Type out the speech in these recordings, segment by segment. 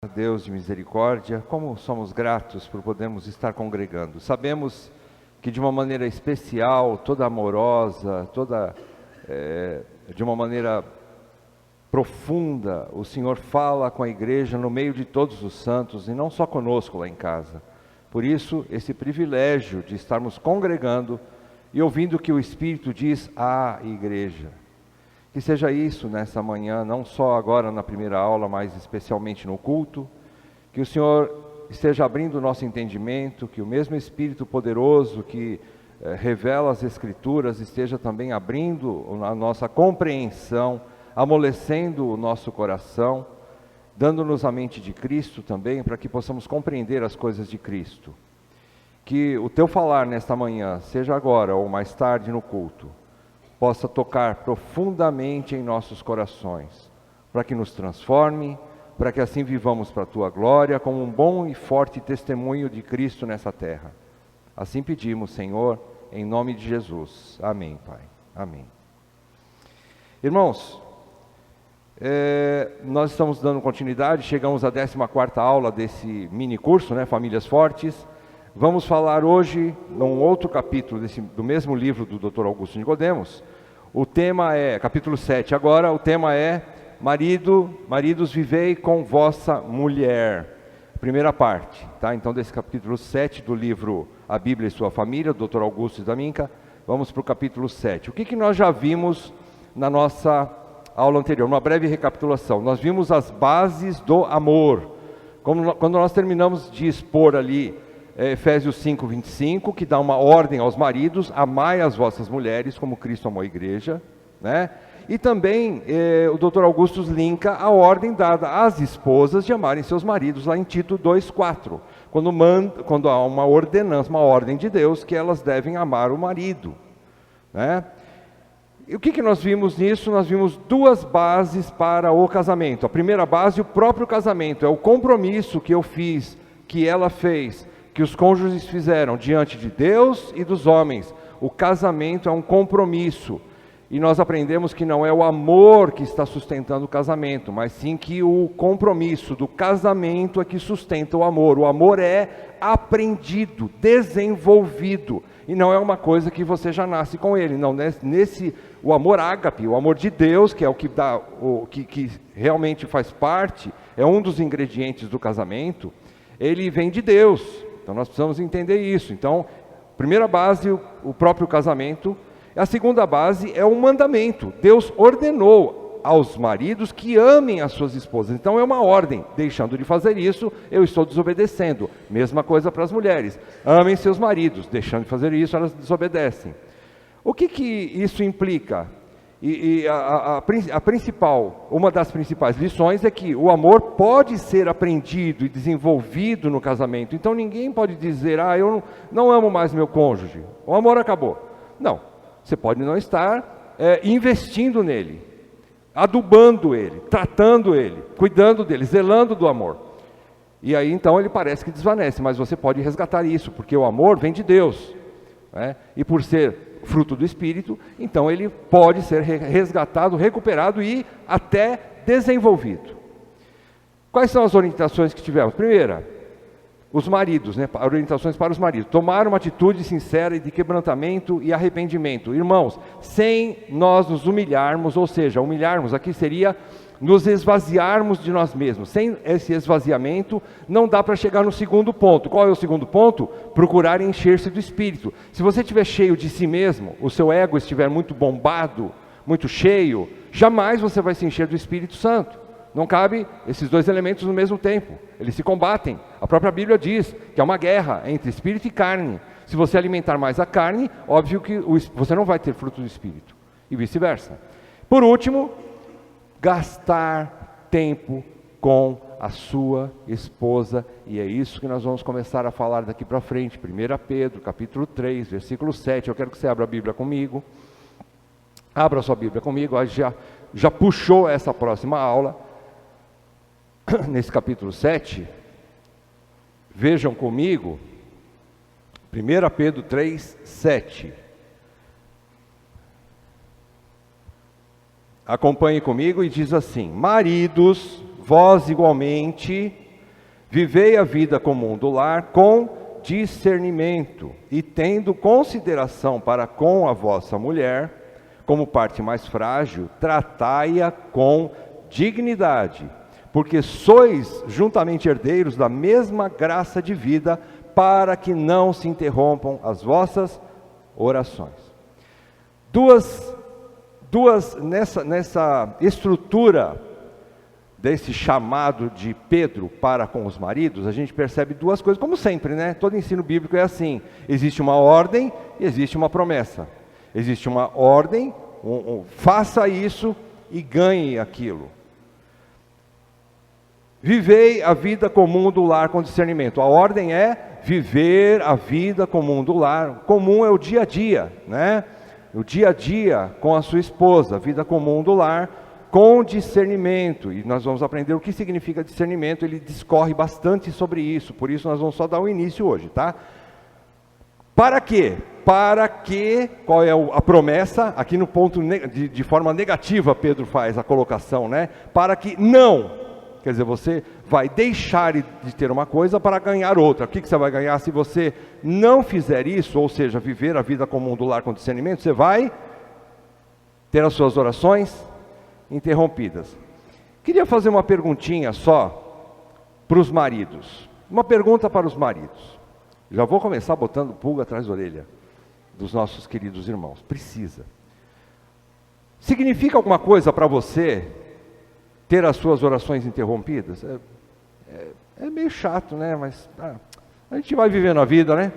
Deus de misericórdia, como somos gratos por podermos estar congregando. Sabemos que de uma maneira especial, toda amorosa, de uma maneira profunda, o Senhor fala com a igreja no meio de todos os santos e não só conosco lá em casa. Por isso, esse privilégio de estarmos congregando e ouvindo o que o Espírito diz à igreja. Que seja isso nessa manhã, não só agora na primeira aula, mas especialmente no culto. Que o Senhor esteja abrindo o nosso entendimento, que o mesmo Espírito poderoso que revela as Escrituras esteja também abrindo a nossa compreensão, amolecendo o nosso coração, dando-nos a mente de Cristo também, para que possamos compreender as coisas de Cristo. Que o teu falar nesta manhã, seja agora ou mais tarde no culto, possa tocar profundamente em nossos corações, para que nos transforme, para que assim vivamos para a Tua glória, como um bom e forte testemunho de Cristo nessa terra. Assim pedimos, Senhor, em nome de Jesus. Amém, Pai. Amém. Irmãos, nós estamos dando continuidade, chegamos à 14ª aula desse mini curso, Famílias Fortes. Vamos falar hoje, num outro capítulo do mesmo livro do Dr. Augusto Nicodemos. O tema é, capítulo 7 agora, o tema é maridos, vivei com vossa mulher. Primeira parte, tá? Então desse capítulo 7 do livro A Bíblia e Sua Família, do Dr. Augusto Zaminka, vamos para o capítulo 7. O que nós já vimos na nossa aula anterior? Uma breve recapitulação. Nós vimos as bases do amor. Quando nós terminamos de expor ali Efésios 5:25, que dá uma ordem aos maridos: amai as vossas mulheres como Cristo amou a igreja, E também o Dr. Augusto linka a ordem dada às esposas de amarem seus maridos, lá em Tito 2:4, quando há uma ordenança, uma ordem de Deus, que elas devem amar o marido, E o que nós vimos nisso? Nós vimos duas bases para o casamento. A primeira base, o próprio casamento, é o compromisso que eu fiz, que ela fez, que os cônjuges fizeram diante de Deus e dos homens. O casamento é um compromisso, e nós aprendemos que não é o amor que está sustentando o casamento, mas sim que o compromisso do casamento é que sustenta o amor. O amor é aprendido, desenvolvido, e não é uma coisa que você já nasce com ele. Não, o amor ágape, o amor de Deus, que é o que dá, que realmente faz parte, é um dos ingredientes do casamento. Ele vem de Deus. Então nós precisamos entender isso. Então, primeira base, o próprio casamento. A segunda base é o mandamento. Deus ordenou aos maridos que amem as suas esposas. Então é uma ordem. Deixando de fazer isso, eu estou desobedecendo. Mesma coisa para as mulheres. Amem seus maridos. Deixando de fazer isso, elas desobedecem. O que isso implica? Uma das principais lições é que o amor pode ser aprendido e desenvolvido no casamento. Então ninguém pode dizer: eu não amo mais meu cônjuge, o amor acabou. Não, você pode não estar investindo nele, adubando ele, tratando ele, cuidando dele, zelando do amor. E aí então ele parece que desvanece, mas você pode resgatar isso, porque o amor vem de Deus, E por ser fruto do Espírito, então ele pode ser resgatado, recuperado e até desenvolvido. Quais são as orientações que tivemos? Primeira, os maridos, orientações para os maridos: tomar uma atitude sincera de quebrantamento e arrependimento. Irmãos, sem nós nos humilharmos, ou seja, humilharmos aqui seria nos esvaziarmos de nós mesmos. Sem esse esvaziamento, não dá para chegar no segundo ponto. Qual é o segundo ponto? Procurar encher-se do Espírito. Se você estiver cheio de si mesmo, o seu ego estiver muito bombado, muito cheio, jamais você vai se encher do Espírito Santo. Não cabe esses dois elementos no mesmo tempo. Eles se combatem. A própria Bíblia diz que há uma guerra entre Espírito e carne. Se você alimentar mais a carne, óbvio que você não vai ter fruto do Espírito. E vice-versa. Por último, gastar tempo com a sua esposa, e é isso que nós vamos começar a falar daqui para frente. 1 Pedro, capítulo 3, versículo 7, eu quero que você abra a Bíblia comigo. Abra a sua Bíblia comigo, já puxou essa próxima aula, nesse capítulo 7, vejam comigo, 1 Pedro 3, 7. Acompanhe comigo e diz assim: maridos, vós igualmente Vivei a vida comum do lar com discernimento e tendo consideração para com a vossa mulher, como parte mais frágil, tratai-a com dignidade, porque sois juntamente herdeiros da mesma graça de vida, para que não se interrompam as vossas orações. Nessa estrutura desse chamado de Pedro para com os maridos, a gente percebe duas coisas, como sempre, né? Todo ensino bíblico é assim: existe uma ordem e existe uma promessa. Existe uma ordem, faça isso e ganhe aquilo. Vivei a vida comum do lar com discernimento. A ordem é viver a vida comum do lar. Comum é o dia a dia, né? O dia a dia com a sua esposa, a vida comum do lar com discernimento. E nós vamos aprender o que significa discernimento. Ele discorre bastante sobre isso, por isso nós vamos só dar o início hoje, tá? Para quê? Para que, qual é a promessa? Aqui no ponto, de forma negativa, Pedro faz a colocação, né? Para que não, quer dizer, você vai deixar de ter uma coisa para ganhar outra. O que você vai ganhar se você não fizer isso? Ou seja, viver a vida comum do lar com discernimento, você vai ter as suas orações interrompidas. Queria fazer uma perguntinha só para os maridos. Uma pergunta para os maridos. Já vou começar botando pulga atrás da orelha dos nossos queridos irmãos. Precisa. Significa alguma coisa para você ter as suas orações interrompidas? É meio chato, né? Mas a gente vai vivendo a vida, né?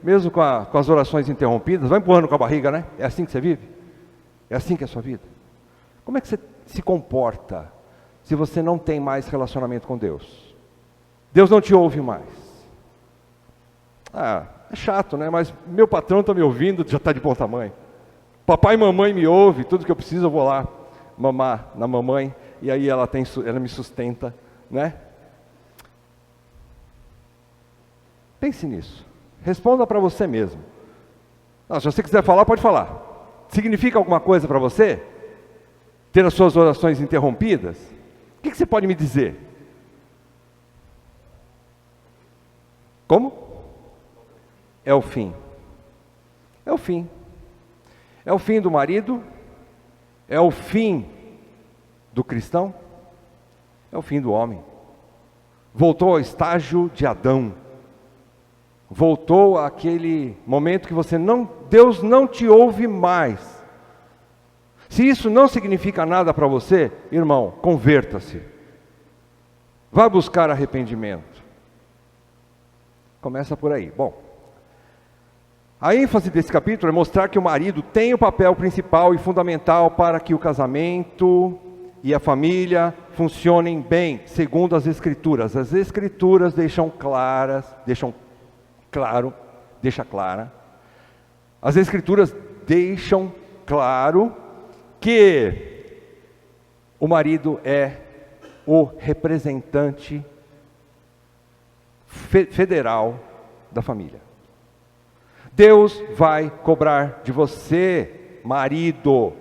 Mesmo com as orações interrompidas, vai empurrando com a barriga, né? É assim que você vive? É assim que é a sua vida? Como é que você se comporta se você não tem mais relacionamento com Deus? Deus não te ouve mais. É chato, né? Mas meu patrão está me ouvindo, já está de bom tamanho. Papai e mamãe me ouvem, tudo que eu preciso eu vou lá mamar na mamãe, e aí ela me sustenta, né? Pense nisso. Responda para você mesmo. Se você quiser falar, pode falar. Significa alguma coisa para você ter as suas orações interrompidas? O que você pode me dizer? Como? É o fim. É o fim. É o fim do marido? É o fim do cristão? É o fim do homem. Voltou ao estágio de Adão. Voltou àquele momento que Deus não te ouve mais. Se isso não significa nada para você, irmão, converta-se. Vá buscar arrependimento. Começa por aí. Bom, a ênfase desse capítulo é mostrar que o marido tem o papel principal e fundamental para que o casamento e a família funcionem bem, segundo as Escrituras. As Escrituras deixa clara. As Escrituras deixam claro que o marido é o representante federal da família. Deus vai cobrar de você, marido,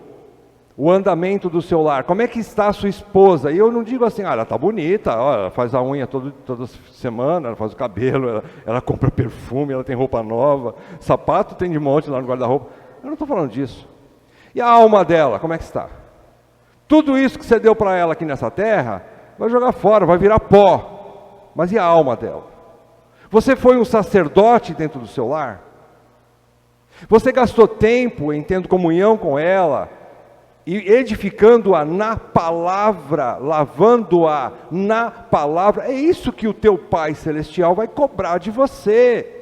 o andamento do seu lar. Como é que está a sua esposa? E eu não digo assim, ela está bonita, ela faz a unha toda semana, ela faz o cabelo, ela compra perfume, ela tem roupa nova, sapato tem de monte lá no guarda-roupa. Eu não estou falando disso. E a alma dela, como é que está? Tudo isso que você deu para ela aqui nessa terra, vai jogar fora, vai virar pó. Mas e a alma dela? Você foi um sacerdote dentro do seu lar? Você gastou tempo em tendo comunhão com ela, e edificando-a na palavra, lavando-a na palavra? É isso que o teu Pai Celestial vai cobrar de você.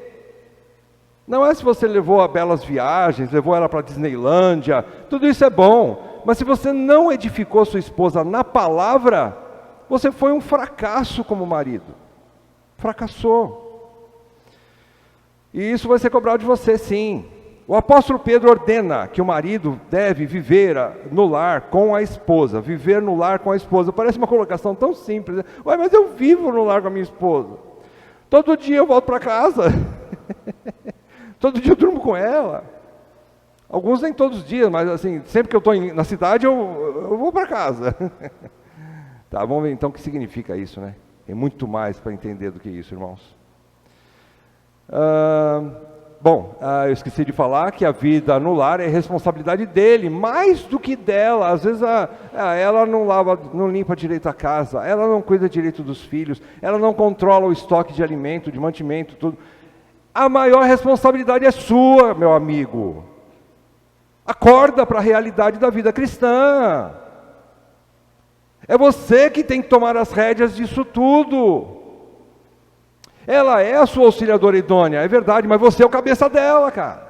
Não é se você levou a belas viagens, levou ela para a Disneylândia, tudo isso é bom, mas se você não edificou sua esposa na palavra, você foi um fracasso como marido. Fracassou. E isso vai ser cobrado de você, sim. O apóstolo Pedro ordena que o marido deve viver no lar com a esposa. Viver no lar com a esposa. Parece uma colocação tão simples. Ué, mas eu vivo no lar com a minha esposa. Todo dia eu volto para casa. Todo dia eu durmo com ela. Alguns nem todos os dias, mas assim, sempre que eu estou na cidade eu vou para casa. Tá, vamos ver então o que significa isso, né? Tem muito mais para entender do que isso, irmãos. Eu esqueci de falar que a vida no lar é responsabilidade dele, mais do que dela. Às vezes ela não limpa direito a casa, ela não cuida direito dos filhos, ela não controla o estoque de alimento, de mantimento, tudo. A maior responsabilidade é sua, meu amigo. Acorda para a realidade da vida cristã. É você que tem que tomar as rédeas disso tudo. Ela é a sua auxiliadora idônea, é verdade, mas você é o cabeça dela, cara.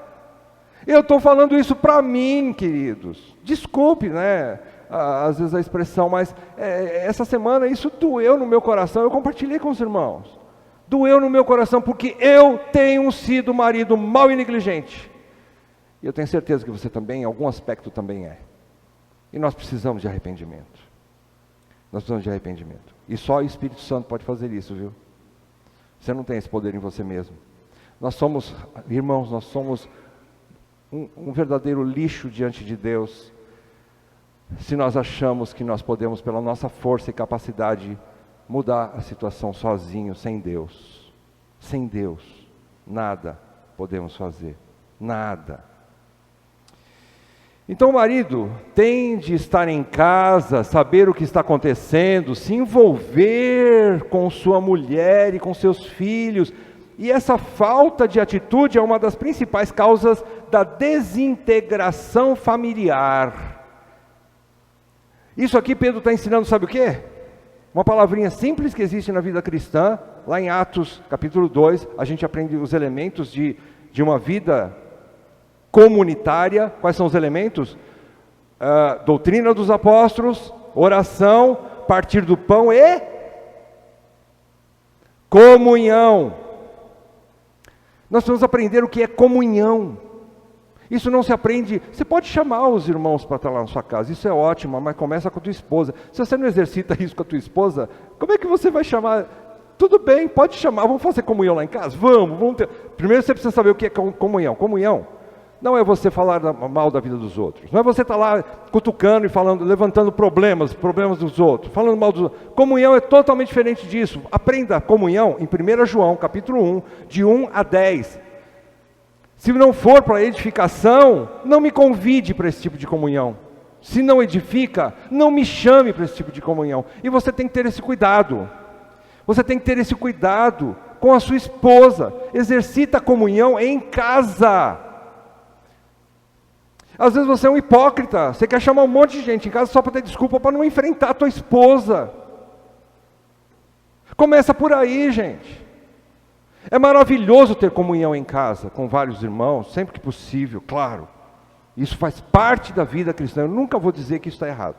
Eu estou falando isso para mim, queridos. Desculpe, né, às vezes a expressão, mas essa semana isso doeu no meu coração. Eu compartilhei com os irmãos. Doeu no meu coração porque eu tenho sido marido mau e negligente. E eu tenho certeza que você também, em algum aspecto também é. E nós precisamos de arrependimento. Nós precisamos de arrependimento. E só o Espírito Santo pode fazer isso, viu? Você não tem esse poder em você mesmo. Nós somos, irmãos, nós somos um verdadeiro lixo diante de Deus, se nós achamos que nós podemos, pela nossa força e capacidade, mudar a situação sozinhos, sem Deus. Sem Deus, nada podemos fazer. Nada. Então o marido tem de estar em casa, saber o que está acontecendo, se envolver com sua mulher e com seus filhos. E essa falta de atitude é uma das principais causas da desintegração familiar. Isso aqui Pedro está ensinando, sabe o quê? Uma palavrinha simples que existe na vida cristã. Lá em Atos capítulo 2, a gente aprende os elementos de uma vida comunitária. Quais são os elementos? Doutrina dos apóstolos, oração, partir do pão e comunhão. Nós precisamos aprender o que é comunhão. Isso não se aprende. Você pode chamar os irmãos para estar lá na sua casa, isso é ótimo, mas começa com a tua esposa. Se você não exercita isso com a tua esposa, como é que você vai chamar? Tudo bem, pode chamar, vamos fazer comunhão lá em casa? Vamos ter. Primeiro você precisa saber o que é comunhão. Comunhão não é você falar mal da vida dos outros. Não é você estar lá cutucando e falando, levantando problemas dos outros, falando mal dos outros. Comunhão é totalmente diferente disso. Aprenda comunhão em 1 João, capítulo 1, de 1 a 10. Se não for para edificação, não me convide para esse tipo de comunhão. Se não edifica, não me chame para esse tipo de comunhão. E você tem que ter esse cuidado. Você tem que ter esse cuidado com a sua esposa. Exercita a comunhão em casa. Às vezes você é um hipócrita, você quer chamar um monte de gente em casa só para ter desculpa para não enfrentar a tua esposa. Começa por aí, gente. É maravilhoso ter comunhão em casa, com vários irmãos, sempre que possível, claro. Isso faz parte da vida cristã, eu nunca vou dizer que isso está errado.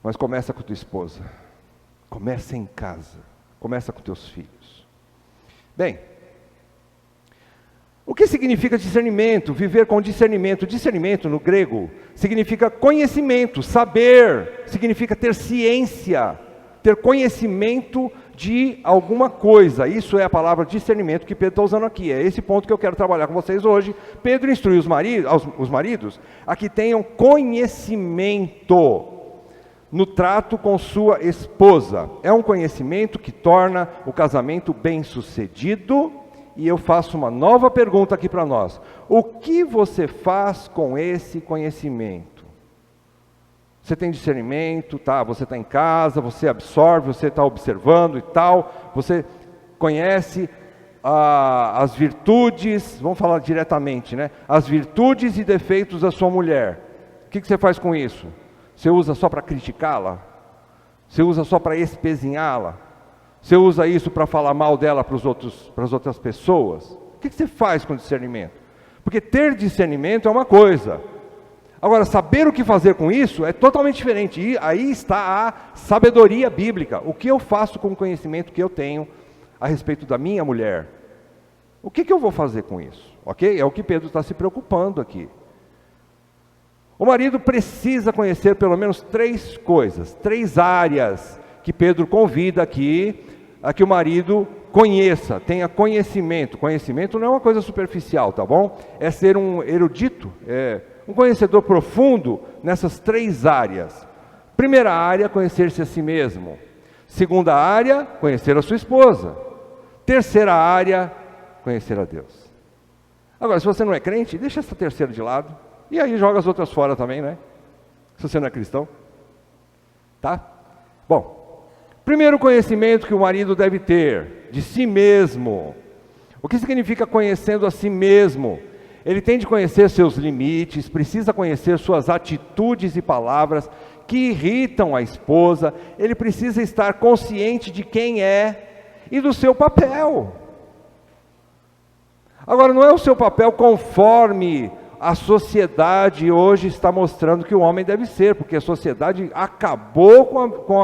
Mas começa com tua esposa, começa em casa, começa com teus filhos. Bem, o que significa discernimento? Viver com discernimento. Discernimento no grego significa conhecimento, saber, significa ter ciência, ter conhecimento de alguma coisa. Isso é a palavra discernimento que Pedro está usando aqui. É esse ponto que eu quero trabalhar com vocês hoje. Pedro instrui os maridos a que tenham conhecimento no trato com sua esposa. É um conhecimento que torna o casamento bem-sucedido. E eu faço uma nova pergunta aqui para nós. O que você faz com esse conhecimento? Você tem discernimento, tá? Você está em casa, você absorve, você está observando e tal. Você conhece as virtudes, vamos falar diretamente, né? As virtudes e defeitos da sua mulher. O que você faz com isso? Você usa só para criticá-la? Você usa só para espezinhá-la? Você usa isso para falar mal dela para as outras pessoas? O que você faz com discernimento? Porque ter discernimento é uma coisa. Agora, saber o que fazer com isso é totalmente diferente. E aí está a sabedoria bíblica. O que eu faço com o conhecimento que eu tenho a respeito da minha mulher? O que eu vou fazer com isso? Ok? É o que Pedro está se preocupando aqui. O marido precisa conhecer pelo menos 3 coisas, 3 áreas que Pedro convida aqui a que o marido conheça, tenha conhecimento. Conhecimento não é uma coisa superficial, tá bom? É ser um erudito, um conhecedor profundo nessas 3 áreas. Primeira área, conhecer-se a si mesmo. Segunda área, conhecer a sua esposa. Terceira área, conhecer a Deus. Agora, se você não é crente, deixa essa terceira de lado. E aí joga as outras fora também, né? Se você não é cristão. Tá? Bom, primeiro conhecimento que o marido deve ter de si mesmo. O que significa conhecendo a si mesmo? Ele tem de conhecer seus limites, precisa conhecer suas atitudes e palavras que irritam a esposa. Ele precisa estar consciente de quem é e do seu papel. Agora, não é o seu papel conforme a sociedade hoje está mostrando que o homem deve ser, porque a sociedade acabou com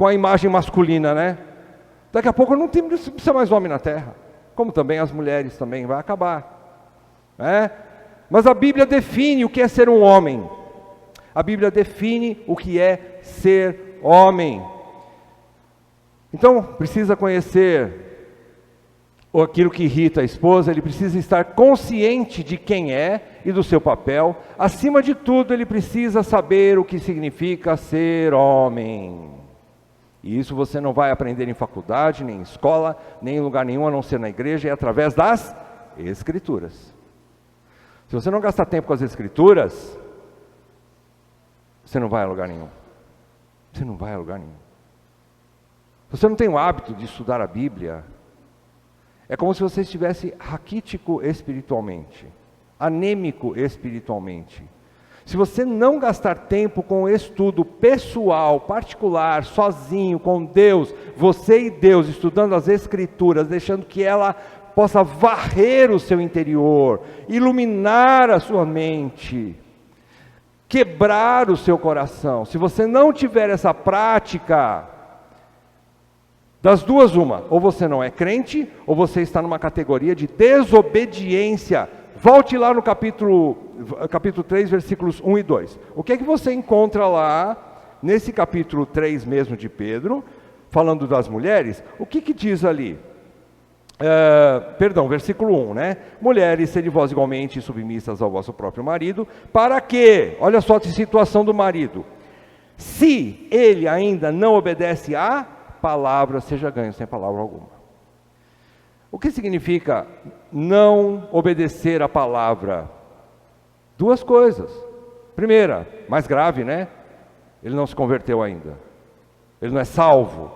a imagem masculina, né? Daqui a pouco não precisa mais homem na terra, como também as mulheres também, vai acabar. Mas a Bíblia define o que é ser um homem. A Bíblia define o que é ser homem. Então, precisa conhecer aquilo que irrita a esposa, ele precisa estar consciente de quem é e do seu papel. Acima de tudo, ele precisa saber o que significa ser homem. E isso você não vai aprender em faculdade, nem em escola, nem em lugar nenhum, a não ser na igreja, é através das Escrituras. Se você não gastar tempo com as Escrituras, você não vai a lugar nenhum. Você não vai a lugar nenhum. Se você não tem o hábito de estudar a Bíblia, é como se você estivesse raquítico espiritualmente, anêmico espiritualmente. Se você não gastar tempo com o estudo pessoal, particular, sozinho, com Deus, você e Deus, estudando as Escrituras, deixando que ela possa varrer o seu interior, iluminar a sua mente, quebrar o seu coração. Se você não tiver essa prática, das duas uma, ou você não é crente, ou você está numa categoria de desobediência. Volte lá no capítulo 3, versículos 1 e 2. O que é que você encontra lá, nesse capítulo 3 mesmo de Pedro, falando das mulheres? O que diz ali? Versículo 1, né? Mulheres, sede vós igualmente submissas ao vosso próprio marido, para que, olha só a situação do marido, se ele ainda não obedece à palavra, seja ganho sem palavra alguma. O que significa não obedecer à palavra? Duas coisas. Primeira, mais grave, né? Ele não se converteu ainda. Ele não é salvo.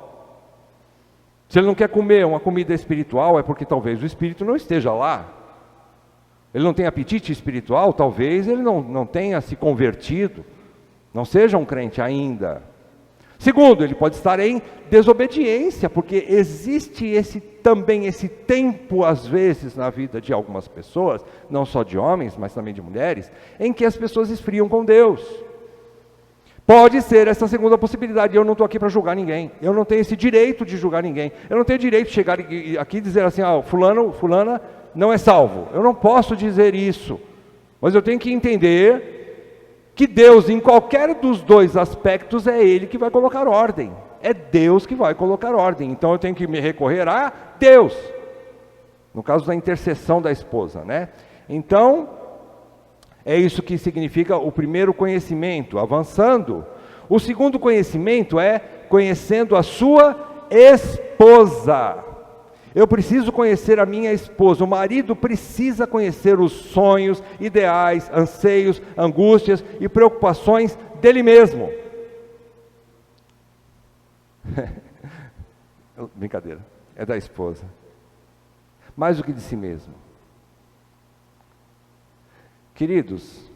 Se ele não quer comer uma comida espiritual, é porque talvez o espírito não esteja lá. Ele não tem apetite espiritual, talvez ele não tenha se convertido. Não seja um crente ainda. Segundo, ele pode estar em desobediência, porque existe também esse tempo, às vezes, na vida de algumas pessoas, não só de homens, mas também de mulheres, em que as pessoas esfriam com Deus. Pode ser essa segunda possibilidade. Eu não estou aqui para julgar ninguém. Eu não tenho esse direito de julgar ninguém. Eu não tenho direito de chegar aqui e dizer assim, fulana não é salvo. Eu não posso dizer isso. Mas eu tenho que entender que Deus, em qualquer dos dois aspectos, é Ele que vai colocar ordem. É Deus que vai colocar ordem. Então eu tenho que me recorrer a Deus. No caso da intercessão da esposa, né? Então, é isso que significa o primeiro conhecimento. Avançando, o segundo conhecimento é conhecendo a sua esposa. Eu preciso conhecer a minha esposa. O marido precisa conhecer os sonhos, ideais, anseios, angústias e preocupações dele mesmo. Brincadeira, é da esposa. Mais do que de si mesmo. Queridos,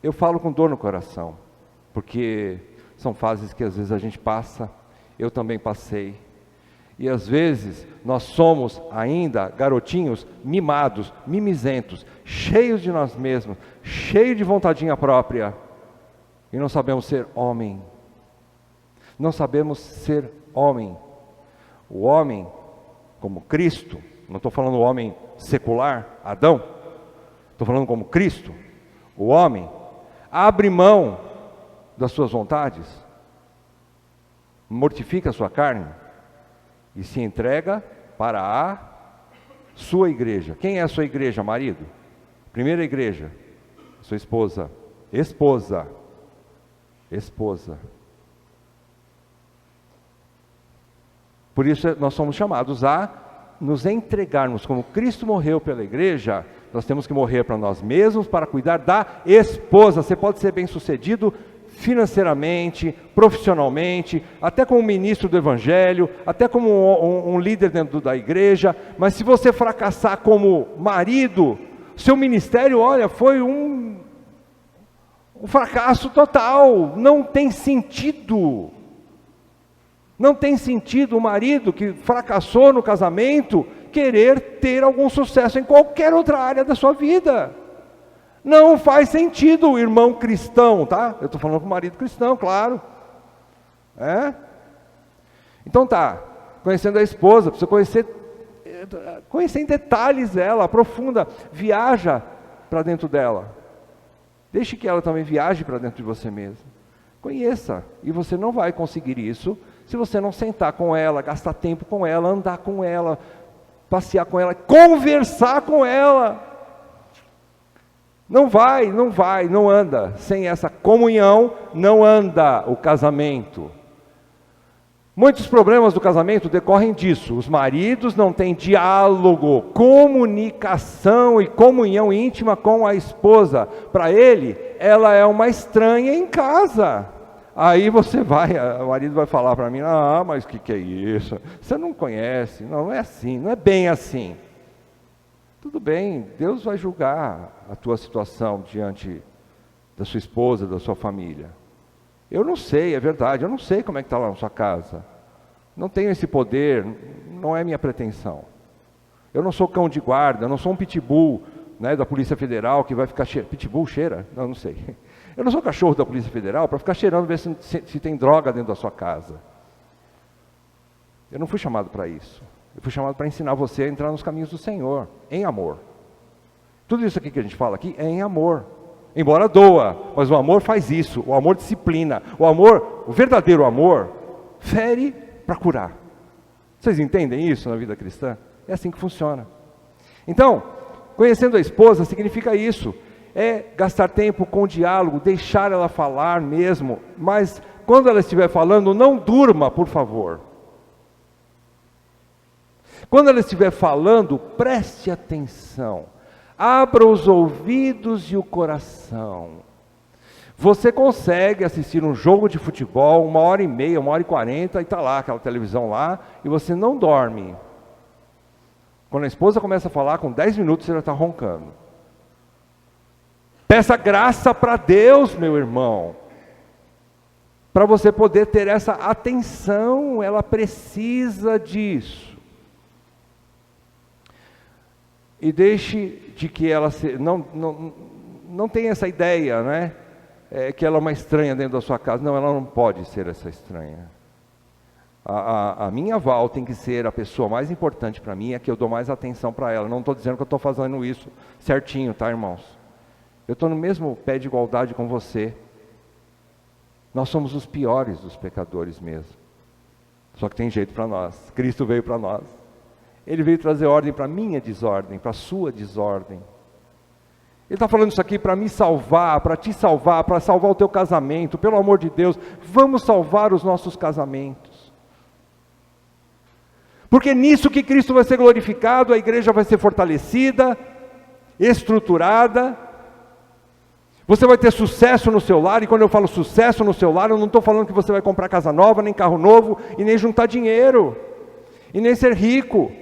eu falo com dor no coração, porque são fases que às vezes a gente passa, eu também passei. E às vezes nós somos ainda garotinhos mimados, mimizentos, cheios de nós mesmos, cheios de vontadinha própria, e não sabemos ser homem. Não sabemos ser homem. O homem, como Cristo, não estou falando o homem secular, Adão, estou falando como Cristo, o homem, abre mão das suas vontades, mortifica a sua carne, e se entrega para a sua igreja. Quem é a sua igreja, marido? Primeira igreja, sua esposa. Esposa. Por isso nós somos chamados a nos entregarmos. Como Cristo morreu pela igreja, nós temos que morrer para nós mesmos, para cuidar da esposa. Você pode ser bem-sucedido financeiramente, profissionalmente, até como ministro do Evangelho, até como um líder dentro da igreja, mas se você fracassar como marido, seu ministério, olha, foi um fracasso total, não tem sentido. Não tem sentido o marido que fracassou no casamento querer ter algum sucesso em qualquer outra área da sua vida. Não faz sentido, irmão cristão, tá? Eu estou falando com o marido cristão, claro. Então tá, conhecendo a esposa, precisa conhecer em detalhes ela, aprofunda, viaja para dentro dela. Deixe que ela também viaje para dentro de você mesmo. Conheça, e você não vai conseguir isso se você não sentar com ela, gastar tempo com ela, andar com ela, passear com ela, conversar com ela. Não anda. Sem essa comunhão, não anda o casamento. Muitos problemas do casamento decorrem disso. Os maridos não têm diálogo, comunicação e comunhão íntima com a esposa. Para ele, ela é uma estranha em casa. Aí o marido vai falar para mim, mas o que é isso? Você não conhece, não é assim, não é bem assim. Tudo bem, Deus vai julgar a tua situação diante da sua esposa, da sua família. Eu não sei, é verdade, eu não sei como é que está lá na sua casa. Não tenho esse poder, não é minha pretensão. Eu não sou cão de guarda, eu não sou um pitbull, né, da Polícia Federal que vai ficar cheirando. Pitbull cheira? Não sei. Eu não sou cachorro da Polícia Federal para ficar cheirando, ver se tem droga dentro da sua casa. Eu não fui chamado para isso. Eu fui chamado para ensinar você a entrar nos caminhos do Senhor, em amor. Tudo isso aqui que a gente fala aqui é em amor. Embora doa, mas o amor faz isso, o amor disciplina. O verdadeiro amor, fere para curar. Vocês entendem isso na vida cristã? É assim que funciona. Então, conhecendo a esposa significa isso. É gastar tempo com diálogo, deixar ela falar mesmo. Mas quando ela estiver falando, não durma, por favor. Quando ela estiver falando, preste atenção. Abra os ouvidos e o coração. Você consegue assistir um jogo de futebol, 1h30, 1h40, e está lá, aquela televisão lá, e você não dorme. Quando a esposa começa a falar, com 10 minutos você já está roncando. Peça graça para Deus, meu irmão, para você poder ter essa atenção, ela precisa disso. E deixe de que ela não tenha essa ideia, né? Que ela é uma estranha dentro da sua casa. Não, ela não pode ser essa estranha. A minha Val tem que ser a pessoa mais importante para mim, é que eu dou mais atenção para ela. Não estou dizendo que eu estou fazendo isso certinho, tá, irmãos? Eu estou no mesmo pé de igualdade com você. Nós somos os piores dos pecadores mesmo. Só que tem jeito para nós. Cristo veio para nós. Ele veio trazer ordem para a minha desordem, para a sua desordem. Ele está falando isso aqui para me salvar, para te salvar, para salvar o teu casamento. Pelo amor de Deus, vamos salvar os nossos casamentos. Porque nisso que Cristo vai ser glorificado, a igreja vai ser fortalecida, estruturada. Você vai ter sucesso no seu lar, e quando eu falo sucesso no seu lar, eu não estou falando que você vai comprar casa nova, nem carro novo, e nem juntar dinheiro, e nem ser rico.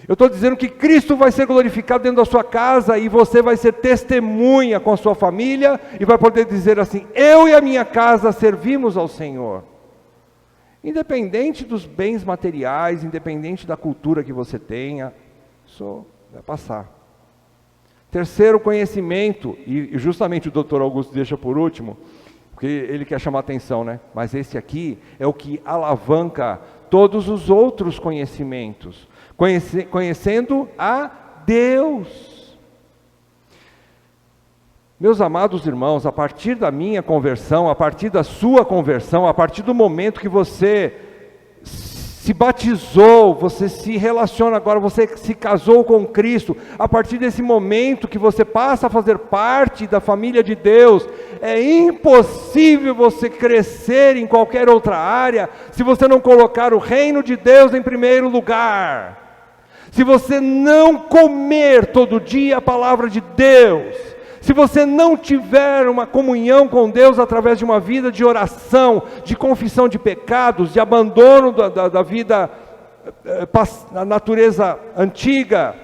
Eu estou dizendo que Cristo vai ser glorificado dentro da sua casa, e você vai ser testemunha com a sua família, e vai poder dizer assim, eu e a minha casa servimos ao Senhor. Independente dos bens materiais, independente da cultura que você tenha, isso vai passar. Terceiro, conhecimento, e justamente o doutor Augusto deixa por último, porque ele quer chamar atenção, né? Mas esse aqui é o que alavanca todos os outros conhecimentos, conhecendo a Deus. Meus amados irmãos, a partir da minha conversão, a partir da sua conversão, a partir do momento que você se se batizou, você se relaciona agora, você se casou com Cristo. A partir desse momento que você passa a fazer parte da família de Deus, é impossível você crescer em qualquer outra área se você não colocar o reino de Deus em primeiro lugar. Se você não comer todo dia a palavra de Deus, se você não tiver uma comunhão com Deus através de uma vida de oração, de confissão de pecados, de abandono da vida, da natureza antiga,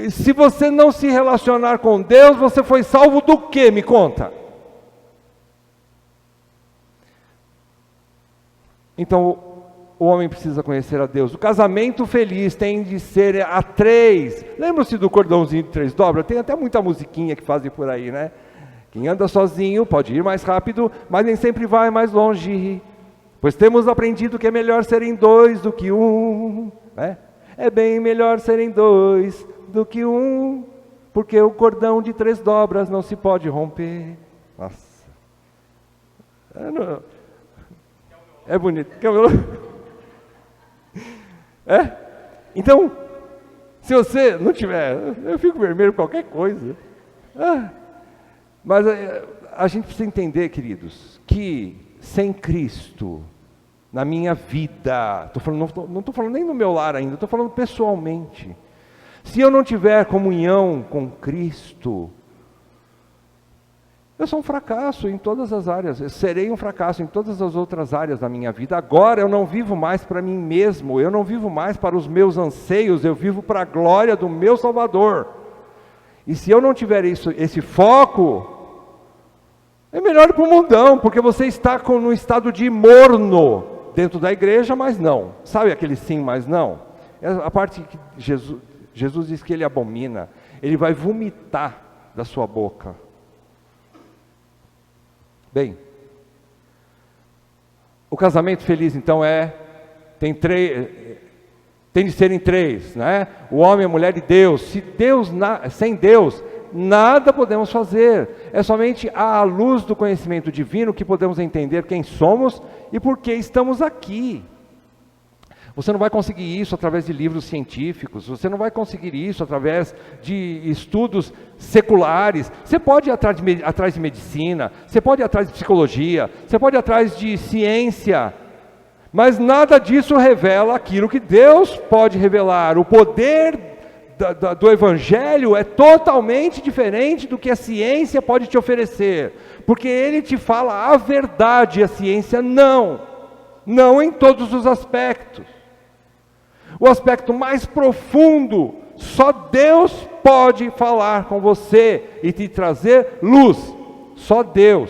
se você não se relacionar com Deus, você foi salvo do quê? Me conta. Então, o homem precisa conhecer a Deus. O casamento feliz tem de ser a três. Lembram-se do cordãozinho de 3 dobras? Tem até muita musiquinha que fazem por aí, né? Quem anda sozinho pode ir mais rápido, mas nem sempre vai mais longe. Pois temos aprendido que é melhor serem 2 do que 1, né? É bem melhor serem 2 do que 1, porque o cordão de 3 dobras não se pode romper. Nossa. É bonito. Então, se você não tiver, eu fico vermelho qualquer coisa. Mas a gente precisa entender, queridos, que sem Cristo, na minha vida, não estou falando nem no meu lar ainda, estou falando pessoalmente. Se eu não tiver comunhão com Cristo, eu sou um fracasso em todas as áreas, eu serei um fracasso em todas as outras áreas da minha vida. Agora eu não vivo mais para mim mesmo, eu não vivo mais para os meus anseios, eu vivo para a glória do meu Salvador. E se eu não tiver esse foco, é melhor ir para o mundão, porque você está no estado de morno dentro da igreja, mas não. Sabe aquele sim, mas não? É a parte que Jesus diz que ele abomina, ele vai vomitar da sua boca. Bem, o casamento feliz então tem de ser em 3, né? O homem, a mulher e Deus. Sem Deus, nada podemos fazer. É somente à luz do conhecimento divino que podemos entender quem somos e por que estamos aqui. Você não vai conseguir isso através de livros científicos, você não vai conseguir isso através de estudos seculares. Você pode ir atrás de medicina, você pode ir atrás de psicologia, você pode ir atrás de ciência, mas nada disso revela aquilo que Deus pode revelar. O poder do Evangelho é totalmente diferente do que a ciência pode te oferecer, porque ele te fala a verdade, a ciência não em todos os aspectos. O aspecto mais profundo, só Deus pode falar com você e te trazer luz, só Deus.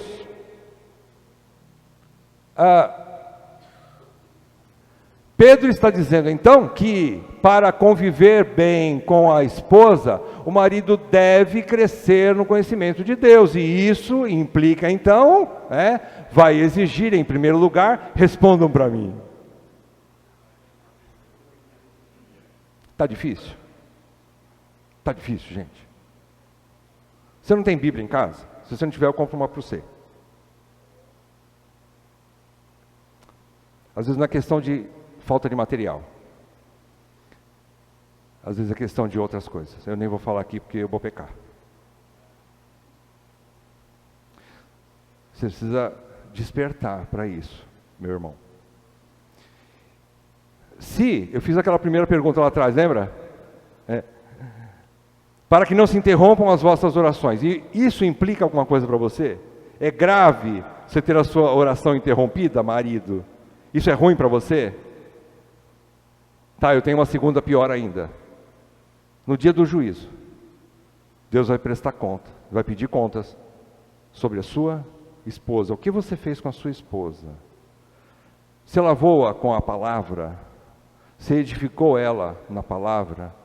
Pedro está dizendo então que para conviver bem com a esposa, o marido deve crescer no conhecimento de Deus, e isso implica então, vai exigir em primeiro lugar, respondam para mim. Está difícil? Está difícil, gente. Você não tem Bíblia em casa? Se você não tiver, eu compro uma para você. Às vezes não é questão de falta de material. Às vezes é questão de outras coisas. Eu nem vou falar aqui porque eu vou pecar. Você precisa despertar para isso, meu irmão. Se, eu fiz aquela primeira pergunta lá atrás, lembra? Para que não se interrompam as vossas orações. E isso implica alguma coisa para você? É grave você ter a sua oração interrompida, marido? Isso é ruim para você? Tá, eu tenho uma segunda pior ainda. No dia do juízo, Deus vai prestar conta, vai pedir contas sobre a sua esposa. O que você fez com a sua esposa? Você lavou-a com a palavra? Você edificou ela na palavra?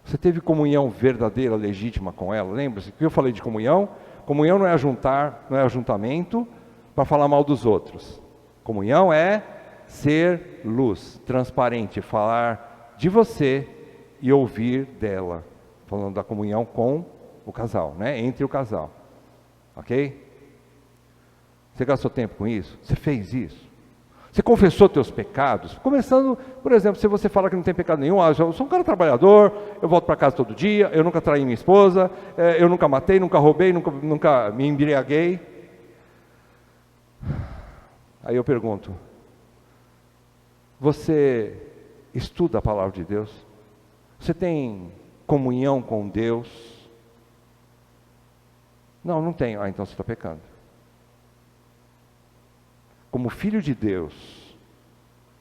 Você teve comunhão verdadeira, legítima com ela? Lembra-se que eu falei de comunhão? Comunhão não é ajuntar, não é ajuntamento para falar mal dos outros. Comunhão é ser luz, transparente, falar de você e ouvir dela. Falando da comunhão com o casal, né? Entre o casal. Ok? Você gastou tempo com isso? Você fez isso? Você confessou teus pecados? Começando, por exemplo, se você fala que não tem pecado nenhum, eu sou um cara trabalhador, eu volto para casa todo dia, eu nunca traí minha esposa, eu nunca matei, nunca roubei, nunca me embriaguei. Aí eu pergunto, você estuda a palavra de Deus? Você tem comunhão com Deus? Não, não tenho. Então você está pecando. Como filho de Deus,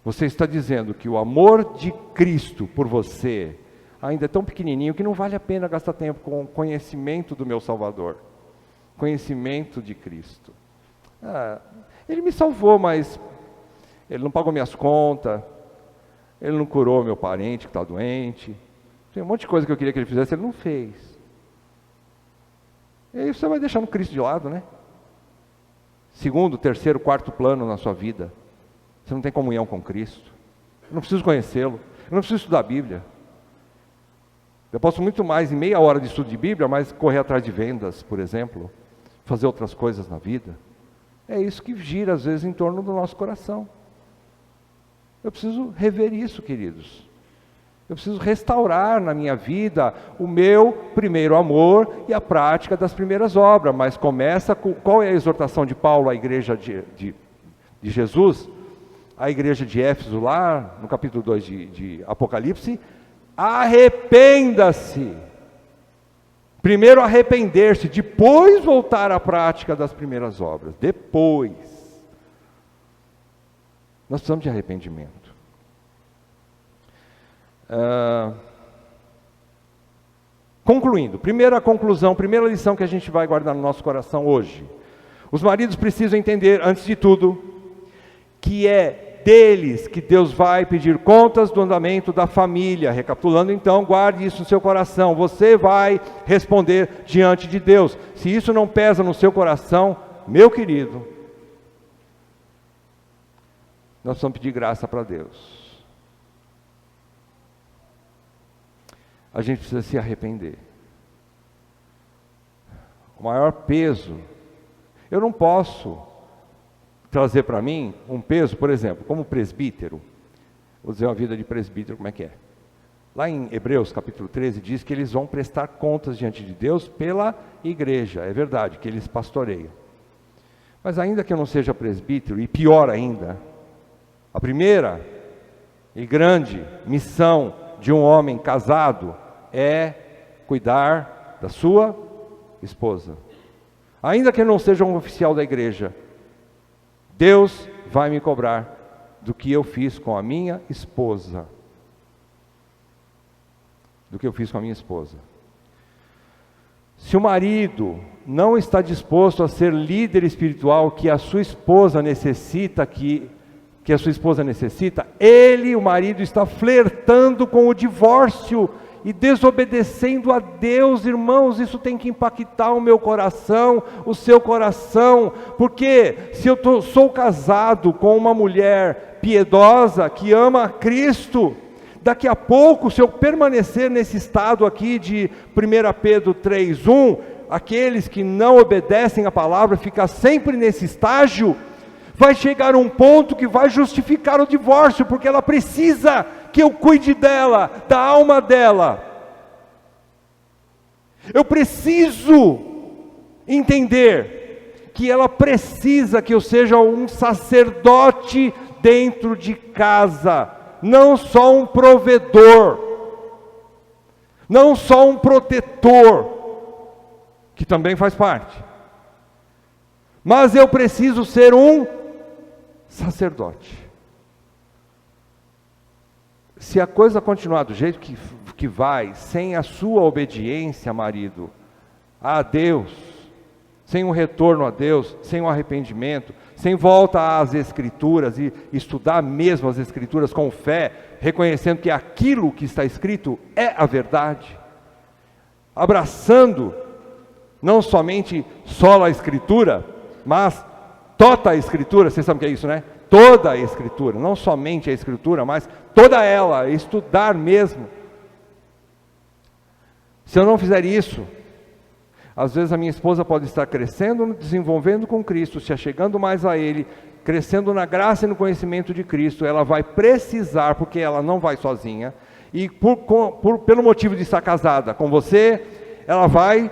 você está dizendo que o amor de Cristo por você ainda é tão pequenininho que não vale a pena gastar tempo com o conhecimento do meu Salvador, conhecimento de Cristo. Ele me salvou, mas ele não pagou minhas contas, ele não curou meu parente que está doente, tem um monte de coisa que eu queria que ele fizesse, ele não fez. E aí você vai deixando Cristo de lado, né? Segundo, terceiro, quarto plano na sua vida. Você não tem comunhão com Cristo. Eu não preciso conhecê-lo. Eu não preciso estudar a Bíblia. Eu posso muito mais em meia hora de estudo de Bíblia, mas correr atrás de vendas, por exemplo, fazer outras coisas na vida. É isso que gira às vezes em torno do nosso coração. Eu preciso rever isso, queridos. Eu preciso restaurar na minha vida o meu primeiro amor e a prática das primeiras obras. Mas começa com, qual é a exortação de Paulo à igreja de Jesus? A igreja de Éfeso lá, no capítulo 2 de Apocalipse, arrependa-se. Primeiro arrepender-se, depois voltar à prática das primeiras obras. Depois. Nós precisamos de arrependimento. Concluindo, primeira conclusão, primeira lição que a gente vai guardar no nosso coração hoje. Os maridos precisam entender, antes de tudo, que é deles que Deus vai pedir contas do andamento da família. Recapitulando então, guarde isso no seu coração. Você vai responder diante de Deus. Se isso não pesa no seu coração, meu querido, nós precisamos pedir graça para Deus. A gente precisa se arrepender. O maior peso, eu não posso trazer para mim um peso, por exemplo, como presbítero. Vou dizer uma vida de presbítero, como é que é? Lá em Hebreus capítulo 13 diz que eles vão prestar contas diante de Deus pela igreja. É verdade, que eles pastoreiam. Mas ainda que eu não seja presbítero, e pior ainda, a primeira e grande missão de um homem casado é cuidar da sua esposa. Ainda que eu não seja um oficial da igreja, Deus vai me cobrar do que eu fiz com a minha esposa. Do que eu fiz com a minha esposa. Se o marido não está disposto a ser líder espiritual que a sua esposa necessita, que a sua esposa necessita, ele, o marido, está flertando com o divórcio e desobedecendo a Deus. Irmãos, isso tem que impactar o meu coração, o seu coração, porque se eu sou casado com uma mulher piedosa, que ama a Cristo, daqui a pouco, se eu permanecer nesse estado aqui de 1 Pedro 3:1, aqueles que não obedecem a palavra, ficam sempre nesse estágio, vai chegar um ponto que vai justificar o divórcio, porque ela precisa que eu cuide dela, da alma dela. Eu preciso entender que ela precisa que eu seja um sacerdote dentro de casa, não só um provedor, não só um protetor, que também faz parte, mas eu preciso ser um sacerdote. Se a coisa continuar do jeito que vai, sem a sua obediência, marido, a Deus, sem um retorno a Deus, sem um arrependimento, sem volta às Escrituras e estudar mesmo as Escrituras com fé, reconhecendo que aquilo que está escrito é a verdade, abraçando não somente só a Escritura, mas toda a Escritura. Vocês sabem o que é isso, né? Toda a Escritura, não somente a Escritura, mas toda ela, estudar mesmo. Se eu não fizer isso, às vezes a minha esposa pode estar crescendo, desenvolvendo com Cristo, se achegando mais a Ele, crescendo na graça e no conhecimento de Cristo, ela vai precisar, porque ela não vai sozinha, e pelo motivo de estar casada com você, ela vai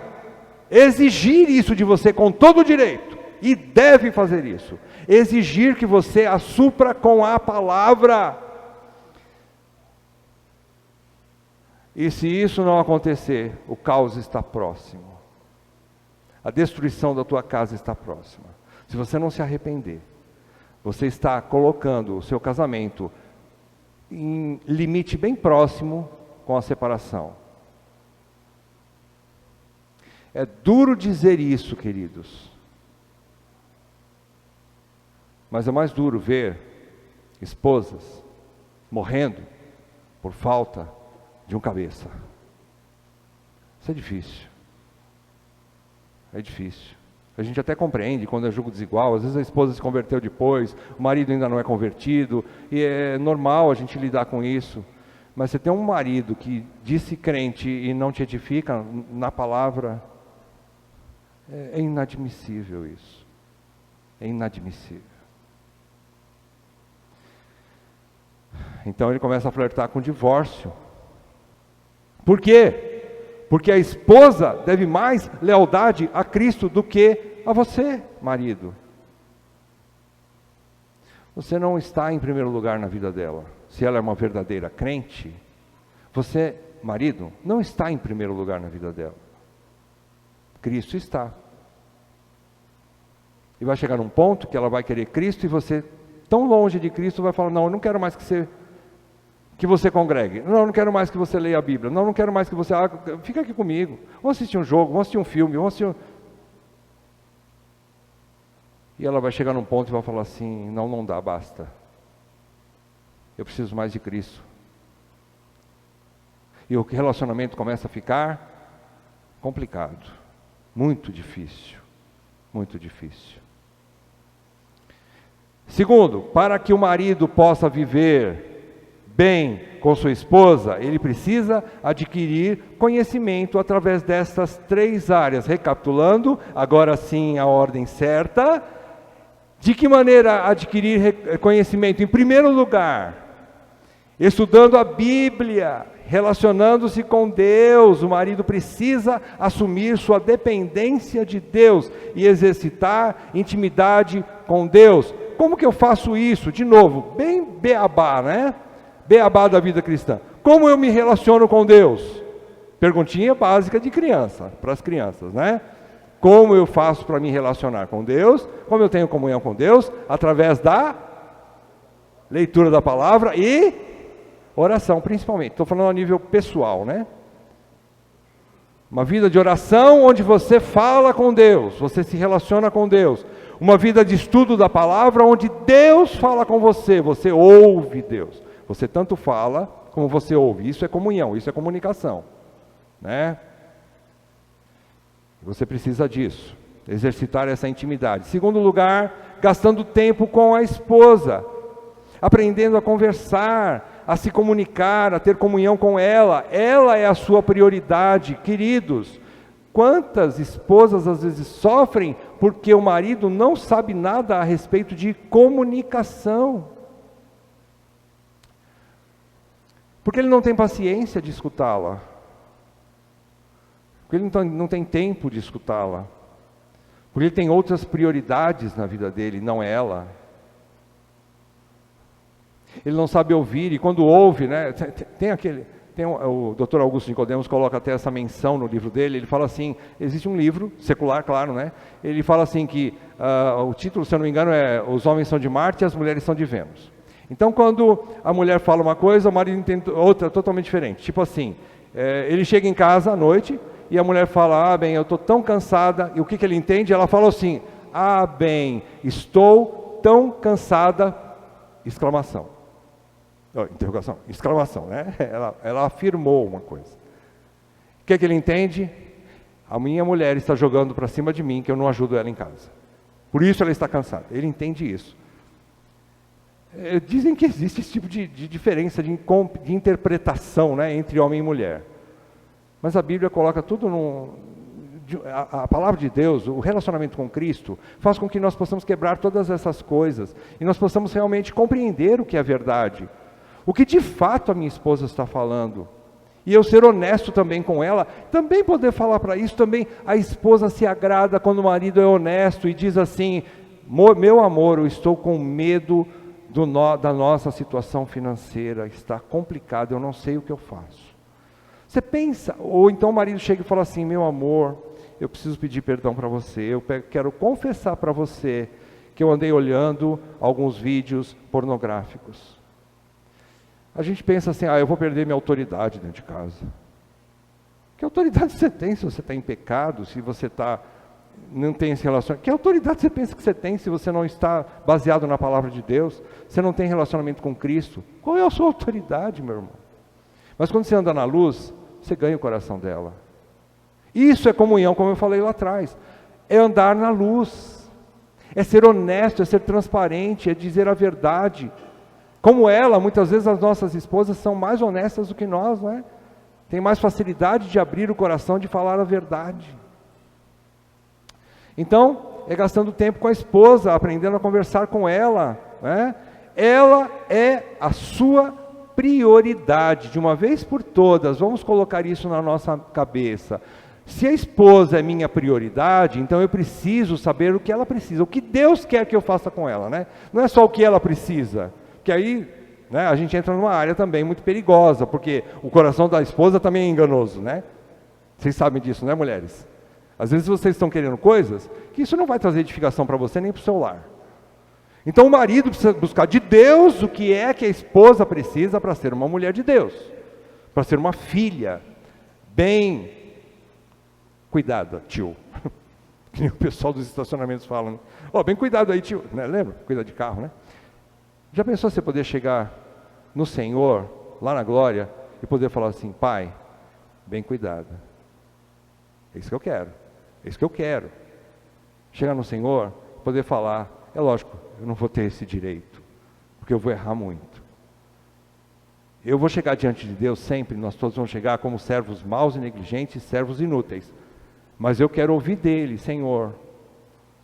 exigir isso de você com todo o direito, e deve fazer isso, exigir que você a supra com a palavra. E se isso não acontecer, o caos está próximo, a destruição da tua casa está próxima. Se você não se arrepender, você está colocando o seu casamento em limite bem próximo com a separação. É duro dizer isso, queridos, mas é mais duro ver esposas morrendo por falta de um cabeça. Isso é difícil. É difícil. A gente até compreende quando é julgo desigual, às vezes a esposa se converteu depois, o marido ainda não é convertido, e é normal a gente lidar com isso. Mas você tem um marido que disse crente e não te edifica na palavra, é inadmissível isso. É inadmissível. Então ele começa a flertar com o divórcio. Por quê? Porque a esposa deve mais lealdade a Cristo do que a você, marido. Você não está em primeiro lugar na vida dela. Se ela é uma verdadeira crente, você, marido, não está em primeiro lugar na vida dela. Cristo está. E vai chegar num ponto que ela vai querer Cristo e você, tão longe de Cristo, vai falar, não, eu não quero mais que você congregue. Não, eu não quero mais que você leia a Bíblia. Não, eu não quero mais que você... fica aqui comigo. Vamos assistir um jogo, vamos assistir um filme, vamos assistir E ela vai chegar num ponto e vai falar assim, não dá, basta. Eu preciso mais de Cristo. E o relacionamento começa a ficar complicado. Muito difícil. Muito difícil. Segundo, para que o marido possa viver bem com sua esposa, ele precisa adquirir conhecimento através dessas 3 áreas. Recapitulando, agora sim a ordem certa. De que maneira adquirir conhecimento? Em primeiro lugar, estudando a Bíblia, relacionando-se com Deus. O marido precisa assumir sua dependência de Deus e exercitar intimidade com Deus. Como que eu faço isso? De novo, bem beabá, né? Beabá da vida cristã. Como eu me relaciono com Deus? Perguntinha básica de criança, para as crianças, né? Como eu faço para me relacionar com Deus? Como eu tenho comunhão com Deus? Através da leitura da palavra e oração, principalmente. Estou falando a nível pessoal, né? Uma vida de oração onde você fala com Deus, você se relaciona com Deus. Uma vida de estudo da palavra onde Deus fala com você, você ouve Deus. Você tanto fala como você ouve. Isso é comunhão, isso é comunicação, né? Você precisa disso, exercitar essa intimidade. Segundo lugar, gastando tempo com a esposa, aprendendo a conversar, a se comunicar, a ter comunhão com ela. Ela é a sua prioridade, queridos. Quantas esposas às vezes sofrem porque o marido não sabe nada a respeito de comunicação? Porque ele não tem paciência de escutá-la. Porque ele não tem tempo de escutá-la. Porque ele tem outras prioridades na vida dele, não ela. Ele não sabe ouvir, e quando ouve, né, o Dr. Augusto Nicodemos coloca até essa menção no livro dele. Ele fala assim, existe um livro, secular, claro, né? Ele fala assim que, o título, se eu não me engano, é Os Homens São de Marte e as Mulheres São de Vênus. Então, quando a mulher fala uma coisa, o marido entende outra totalmente diferente. Tipo assim, ele chega em casa à noite e a mulher fala, bem, eu estou tão cansada. E o que ele entende? Ela fala assim, bem, estou tão cansada, exclamação. Interrogação, exclamação, né? Ela afirmou uma coisa. O que ele entende? A minha mulher está jogando para cima de mim, que eu não ajudo ela em casa. Por isso ela está cansada. Ele entende isso. Dizem que existe esse tipo de diferença de interpretação, né, entre homem e mulher. Mas a Bíblia coloca tudo A palavra de Deus, o relacionamento com Cristo, faz com que nós possamos quebrar todas essas coisas e nós possamos realmente compreender o que é verdade, o que de fato a minha esposa está falando. E eu ser honesto também com ela, também poder falar para isso, também a esposa se agrada quando o marido é honesto e diz assim: meu amor, eu estou com medo da nossa situação financeira, está complicado, eu não sei o que eu faço. Você pensa, ou então o marido chega e fala assim: meu amor, eu preciso pedir perdão para você, eu quero confessar para você que eu andei olhando alguns vídeos pornográficos. A gente pensa assim: eu vou perder minha autoridade dentro de casa. Que autoridade você tem se você está em pecado, se você não tem esse relacionamento? Que autoridade você pensa que você tem se você não está baseado na palavra de Deus? Você não tem relacionamento com Cristo? Qual é a sua autoridade, meu irmão? Mas quando você anda na luz, você ganha o coração dela. Isso é comunhão, como eu falei lá atrás. É andar na luz. É ser honesto, é ser transparente, é dizer a verdade. Como ela, muitas vezes as nossas esposas são mais honestas do que nós, não é? Tem mais facilidade de abrir o coração, de falar a verdade. Então, é gastando tempo com a esposa, aprendendo a conversar com ela, né? Ela é a sua prioridade, de uma vez por todas. Vamos colocar isso na nossa cabeça. Se a esposa é minha prioridade, então eu preciso saber o que ela precisa, o que Deus quer que eu faça com ela, né? Não é só o que ela precisa, que aí, né, a gente entra numa área também muito perigosa, porque o coração da esposa também é enganoso, né? Vocês sabem disso, né, mulheres? Às vezes vocês estão querendo coisas que isso não vai trazer edificação para você nem para o seu lar. Então o marido precisa buscar de Deus o que é que a esposa precisa para ser uma mulher de Deus, para ser uma filha bem cuidada, tio. Que nem o pessoal dos estacionamentos fala, né? Bem cuidado aí, tio, né? Lembra? Cuida de carro, né? Já pensou você poder chegar no Senhor, lá na glória, e poder falar assim: pai, bem cuidado. É isso que eu quero. É isso que eu quero. Chegar no Senhor, poder falar: é lógico, eu não vou ter esse direito, porque eu vou errar muito. Eu vou chegar diante de Deus sempre, nós todos vamos chegar como servos maus e negligentes, servos inúteis. Mas eu quero ouvir dele: Senhor,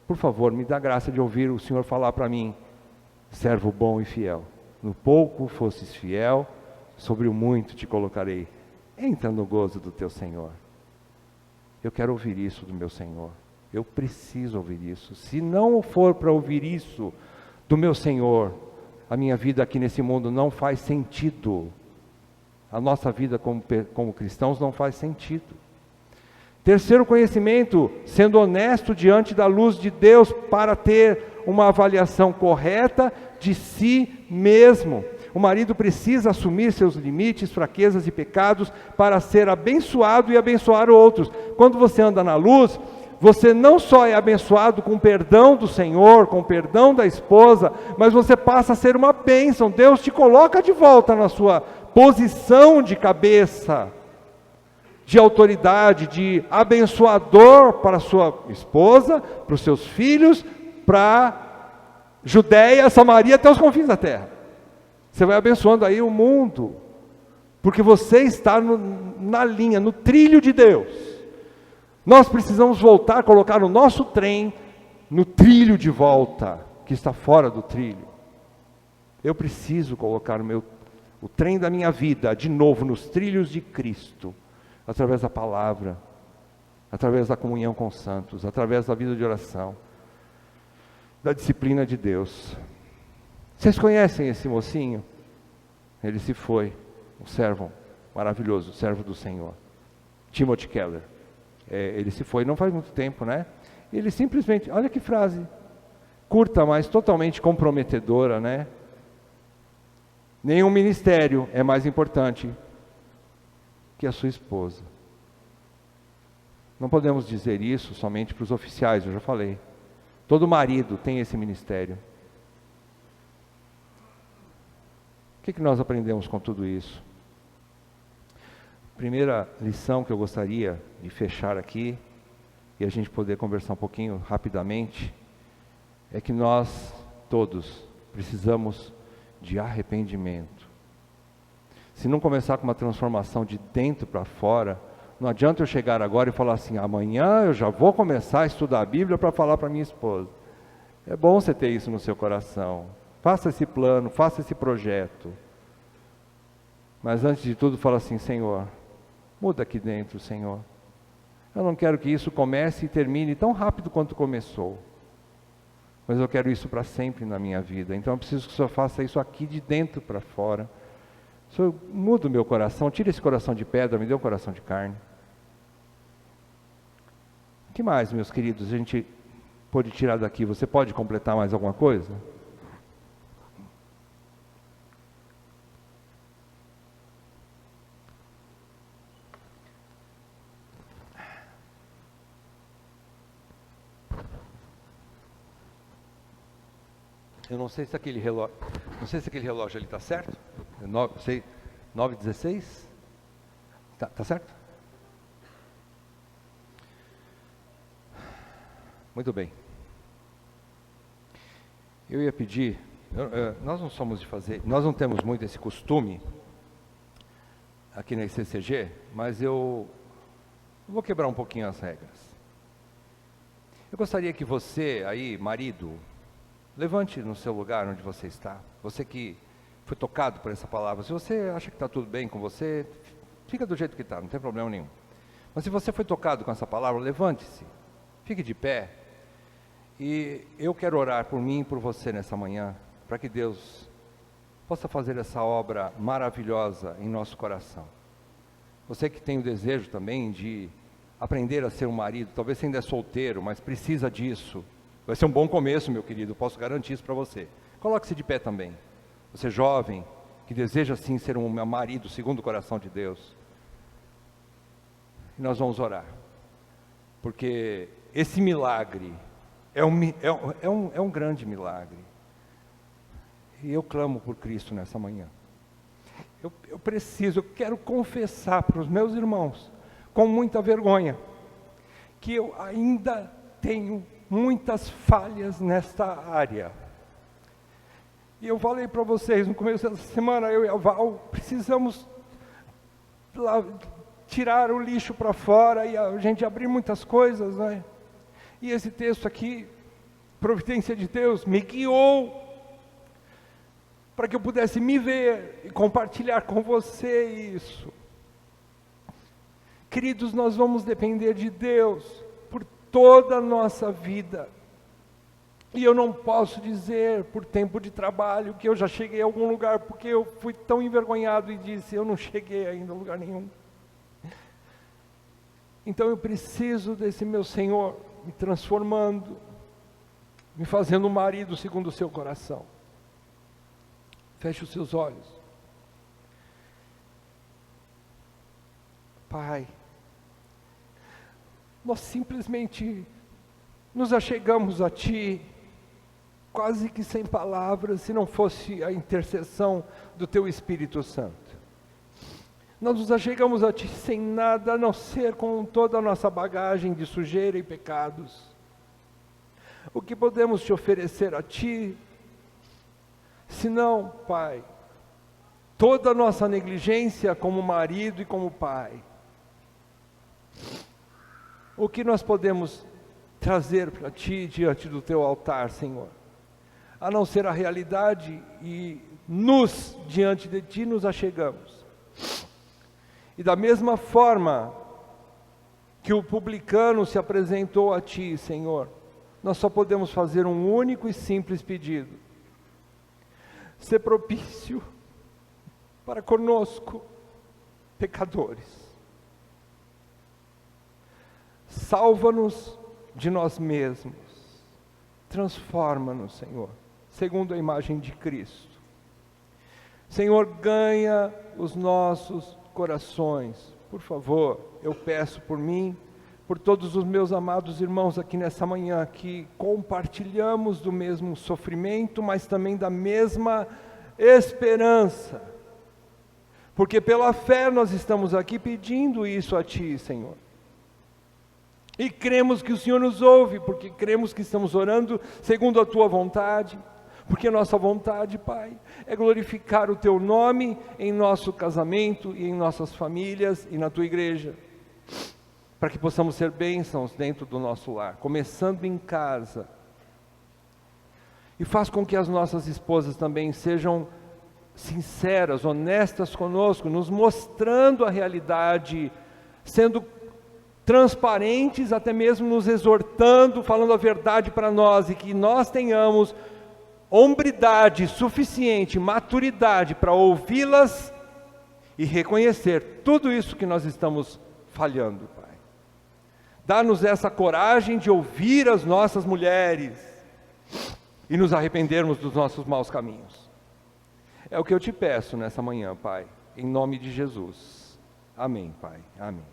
por favor, me dá graça de ouvir o Senhor falar para mim: servo bom e fiel, no pouco fosses fiel, sobre o muito te colocarei, entra no gozo do teu Senhor. Eu quero ouvir isso do meu Senhor, eu preciso ouvir isso. Se não for para ouvir isso do meu Senhor, a minha vida aqui nesse mundo não faz sentido, a nossa vida como cristãos não faz sentido. Terceiro conhecimento, sendo honesto diante da luz de Deus para ter uma avaliação correta de si mesmo. O marido precisa assumir seus limites, fraquezas e pecados para ser abençoado e abençoar outros. Quando você anda na luz, você não só é abençoado com o perdão do Senhor, com o perdão da esposa, mas você passa a ser uma bênção. Deus te coloca de volta na sua posição de cabeça, de autoridade, de abençoador para a sua esposa, para os seus filhos, para Judéia, Samaria, até os confins da terra. Você vai abençoando aí o mundo, porque você está na linha, no trilho de Deus. Nós precisamos voltar, colocar o nosso trem no trilho de volta, que está fora do trilho. Eu preciso colocar o trem da minha vida de novo nos trilhos de Cristo, através da palavra, através da comunhão com os santos, através da vida de oração, da disciplina de Deus. Vocês conhecem esse mocinho? Ele se foi, um servo maravilhoso, servo do Senhor, Timothy Keller. Ele se foi não faz muito tempo, né? Ele simplesmente, olha que frase curta, mas totalmente comprometedora, né? Nenhum ministério é mais importante que a sua esposa. Não podemos dizer isso somente para os oficiais, eu já falei. Todo marido tem esse ministério. O que nós aprendemos com tudo isso? Primeira lição que eu gostaria de fechar aqui, e a gente poder conversar um pouquinho rapidamente, é que nós todos precisamos de arrependimento. Se não começar com uma transformação de dentro para fora, Não adianta eu chegar agora e falar assim, amanhã eu já vou começar a estudar a Bíblia para falar para minha esposa. É bom você ter isso no seu coração. Faça esse plano, faça esse projeto. Mas antes de tudo, fala assim, Senhor, muda aqui dentro, Senhor. Eu não quero que isso comece e termine tão rápido quanto começou. Mas eu quero isso para sempre na minha vida. Então eu preciso que o Senhor faça isso aqui de dentro para fora. O Senhor muda o meu coração, tira esse coração de pedra, me dê um coração de carne. O que mais, meus queridos, a gente pode tirar daqui? Você pode completar mais alguma coisa? Eu não sei se aquele relógio, ali está certo. 9h16? Tá certo? Muito bem. Eu ia pedir, nós não somos de fazer, nós não temos muito esse costume aqui na ICCG, mas eu vou quebrar um pouquinho as regras. Eu gostaria que você aí, marido, levante no seu lugar onde você está. Você que foi tocado por essa palavra. Se você acha que está tudo bem com você, fica do jeito que está, não tem problema nenhum. Mas se você foi tocado com essa palavra, levante-se, fique de pé. E eu quero orar por mim e por você nessa manhã, para que Deus possa fazer essa obra maravilhosa em nosso coração. Você que tem o desejo também de aprender a ser um marido, talvez você ainda é solteiro, mas precisa disso. Vai ser um bom começo, meu querido, posso garantir isso para você. Coloque-se de pé também. Você jovem, que deseja sim ser um marido segundo o coração de Deus. E nós vamos orar. Porque esse milagre é um grande milagre. E eu clamo por Cristo nessa manhã. Eu quero confessar para os meus irmãos, com muita vergonha, que eu ainda tenho muitas falhas nesta área. E eu falei para vocês no começo dessa semana, eu e a Val precisamos tirar o lixo para fora e a gente abrir muitas coisas, né? E esse texto aqui, providência de Deus, me guiou para que eu pudesse me ver e compartilhar com você isso. Queridos, nós vamos depender de Deus por toda a nossa vida. E eu não posso dizer por tempo de trabalho que eu já cheguei a algum lugar, porque eu fui tão envergonhado e disse, eu não cheguei ainda a lugar nenhum. Então eu preciso desse meu Senhor me transformando, me fazendo um marido segundo o seu coração. Feche os seus olhos. Pai, nós simplesmente nos achegamos a Ti, quase que sem palavras, se não fosse a intercessão do Teu Espírito Santo. Nós nos achegamos a Ti sem nada, a não ser com toda a nossa bagagem de sujeira e pecados. O que podemos Te oferecer a Ti, senão, Pai, toda a nossa negligência como marido e como pai? O que nós podemos trazer para Ti diante do Teu altar, Senhor? A não ser a realidade e diante de Ti, nos achegamos. E da mesma forma que o publicano se apresentou a Ti, Senhor, nós só podemos fazer um único e simples pedido: ser propício para conosco, pecadores. Salva-nos de nós mesmos, transforma-nos, Senhor, segundo a imagem de Cristo. Senhor, ganha os nossos corações, por favor. Eu peço por mim, por todos os meus amados irmãos aqui nessa manhã, que compartilhamos do mesmo sofrimento, mas também da mesma esperança, porque pela fé nós estamos aqui pedindo isso a Ti, Senhor, e cremos que o Senhor nos ouve, porque cremos que estamos orando segundo a Tua vontade, porque a nossa vontade, Pai, é glorificar o Teu nome em nosso casamento e em nossas famílias e na Tua igreja. para que possamos ser bênçãos dentro do nosso lar, começando em casa. E faz com que as nossas esposas também sejam sinceras, honestas conosco, nos mostrando a realidade, sendo transparentes, até mesmo nos exortando, falando a verdade para nós, e que nós tenhamos hombridade suficiente, maturidade para ouvi-las e reconhecer tudo isso que nós estamos falhando, Pai. Dá-nos essa coragem de ouvir as nossas mulheres e nos arrependermos dos nossos maus caminhos. É o que eu te peço nessa manhã, Pai, em nome de Jesus. Amém, Pai. Amém.